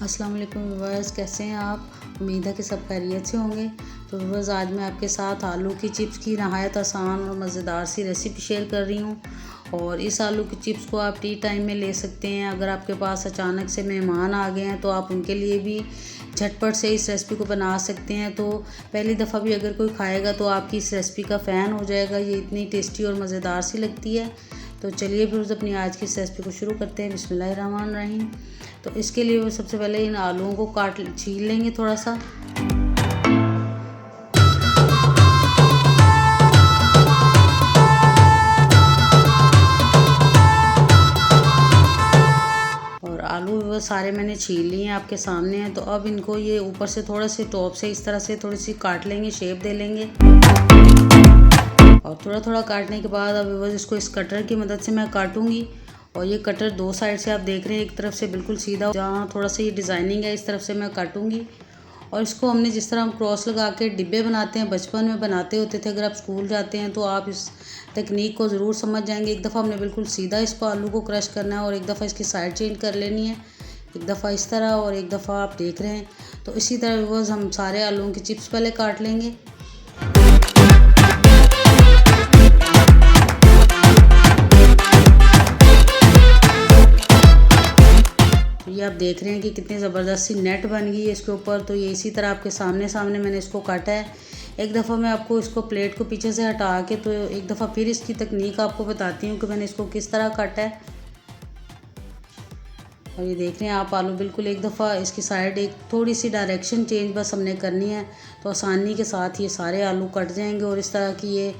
अस्सलाम वालेकुम व्यूअर्स, कैसे हैं आप। उम्मीद है कि सब खैरियत से होंगे। तो व्यूअर्स, आज मैं आपके साथ आलू की चिप्स की नहायत आसान और मज़ेदार सी रेसिपी शेयर कर रही हूँ। और इस आलू की चिप्स को आप टी टाइम में ले सकते हैं। अगर आपके पास अचानक से मेहमान आ गए हैं तो आप उनके लिए भी झटपट से इस रेसिपी को बना सकते हैं। तो पहली दफ़ा भी अगर कोई खाएगा तो आपकी इस रेसिपी का फ़ैन हो जाएगा। ये इतनी टेस्टी और मज़ेदार सी लगती है। तो चलिए फिर अपनी आज की इस रेसिपी को शुरू करते हैं। बिस्मिल्लाहिर्रहमानिर्रहीम। तो इसके लिए सबसे पहले इन आलूओं को छील लेंगे थोड़ा सा। और आलू वो सारे मैंने छील लिए हैं, आपके सामने हैं। तो अब इनको ये ऊपर से थोड़ा से टॉप से इस तरह से थोड़ी सी काट लेंगे, शेप दे लेंगे। और थोड़ा थोड़ा काटने के बाद अब बस इसको इस कटर की मदद से मैं काटूंगी। और ये कटर दो साइड से आप देख रहे हैं, एक तरफ से बिल्कुल सीधा, जहाँ थोड़ा सा ये डिज़ाइनिंग है इस तरफ से मैं काटूंगी। और इसको हमने जिस तरह हम क्रॉस लगा के डिब्बे बनाते हैं, बचपन में बनाते होते थे। अगर आप स्कूल जाते हैं तो आप इस तकनीक को ज़रूर समझ जाएंगे। एक दफ़ा हमने बिल्कुल सीधा इसको आलू को क्रश करना है और एक दफ़ा इसकी साइड चेंज कर लेनी है। एक दफ़ा इस तरह और एक दफ़ा आप देख रहे हैं। तो इसी तरह बस हम सारे आलूओं की चिप्स पहले काट लेंगे। ये आप देख रहे हैं कि कितनी ज़बरदस्त सी नेट बन गई है इसके ऊपर। तो ये इसी तरह आपके सामने मैंने इसको काटा है। एक दफ़ा मैं आपको इसको प्लेट को पीछे से हटा के तो एक दफ़ा फिर इसकी तकनीक आपको बताती हूँ कि मैंने इसको किस तरह काटा है। और ये देख रहे हैं आप आलू बिल्कुल एक दफ़ा इसकी साइड एक थोड़ी सी डायरेक्शन चेंज बस हमने करनी है, तो आसानी के साथ ये सारे आलू कट जाएंगे और इस तरह की ये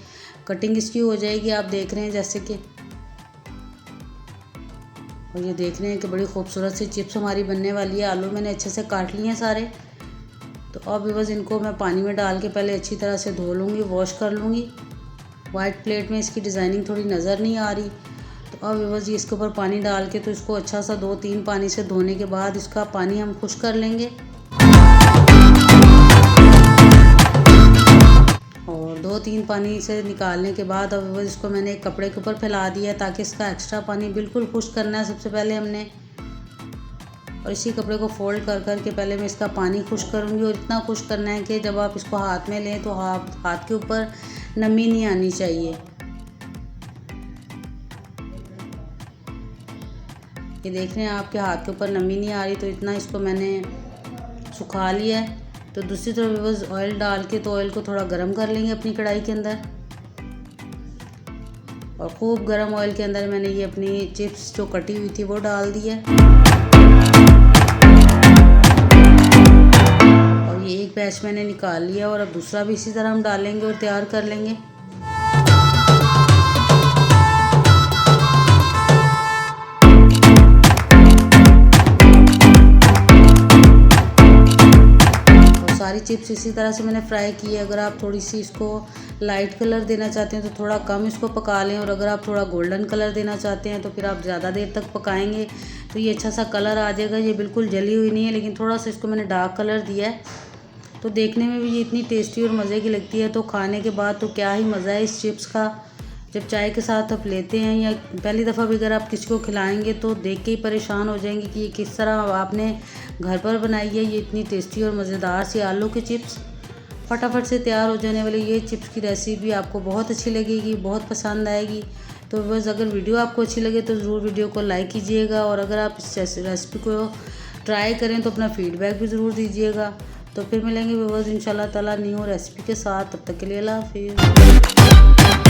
कटिंग इसकी हो जाएगी। आप देख रहे हैं जैसे कि, और ये देख रहे हैं कि बड़ी खूबसूरत सी चिप्स हमारी बनने वाली है। आलू मैंने अच्छे से काट लिए हैं सारे। तो अब बस इनको मैं पानी में डाल के पहले अच्छी तरह से धो लूँगी, वॉश कर लूँगी। वाइट प्लेट में इसकी डिज़ाइनिंग थोड़ी नज़र नहीं आ रही। तो अब बस ये इसके ऊपर पानी डाल के तो इसको अच्छा सा 2-3 पानी से धोने के बाद इसका पानी हम खुश कर लेंगे। और 2-3 पानी से निकालने के बाद अब बस इसको मैंने एक कपड़े के ऊपर फैला दिया ताकि इसका एक्स्ट्रा पानी बिल्कुल खुश करना है सबसे पहले हमने। और इसी कपड़े को फोल्ड कर कर के पहले मैं इसका पानी खुश करूँगी। और इतना खुश करना है कि जब आप इसको हाथ में लें तो हाथ के ऊपर नमी नहीं आनी चाहिए। ये देख रहे हैं आपके हाथ के ऊपर नमी नहीं आ रही, तो इतना इसको मैंने सुखा लिया है। तो दूसरी तरफ बस ऑयल डाल के तो ऑयल को थोड़ा गर्म कर लेंगे अपनी कढ़ाई के अंदर। और खूब गर्म ऑयल के अंदर मैंने ये अपनी चिप्स जो कटी हुई थी वो डाल दी है। और ये एक बैच मैंने निकाल लिया और अब दूसरा भी इसी तरह हम डालेंगे और तैयार कर लेंगे। सारी चिप्स इसी तरह से मैंने फ्राई की है। अगर आप थोड़ी सी इसको लाइट कलर देना चाहते हैं तो थोड़ा कम इसको पका लें। और अगर आप थोड़ा गोल्डन कलर देना चाहते हैं तो फिर आप ज़्यादा देर तक पकाएंगे तो ये अच्छा सा कलर आ जाएगा। ये बिल्कुल जली हुई नहीं है, लेकिन थोड़ा सा इसको मैंने डार्क कलर दिया है। तो देखने में भी ये इतनी टेस्टी और मज़े की लगती है। तो खाने के बाद तो क्या ही मज़ा है इस चिप्स का। जब चाय के साथ आप लेते हैं या पहली दफ़ा भी अगर आप किसी को खिलाएंगे तो देख के ही परेशान हो जाएंगे कि ये किस तरह आपने घर पर बनाई है। ये इतनी टेस्टी और मज़ेदार सी आलू की चिप्स, फटाफट से तैयार हो जाने वाली ये चिप्स की रेसिपी आपको बहुत अच्छी लगेगी, बहुत पसंद आएगी। तो बस अगर वीडियो आपको अच्छी लगे तो ज़रूर वीडियो को लाइक कीजिएगा। और अगर आप इस रेसिपी को ट्राई करें तो अपना फ़ीडबैक भी ज़रूर दीजिएगा। तो फिर मिलेंगे बस इंशाल्लाह ताला न्यू रेसिपी के साथ। तब तक के लिए अल्लाह हाफिज़।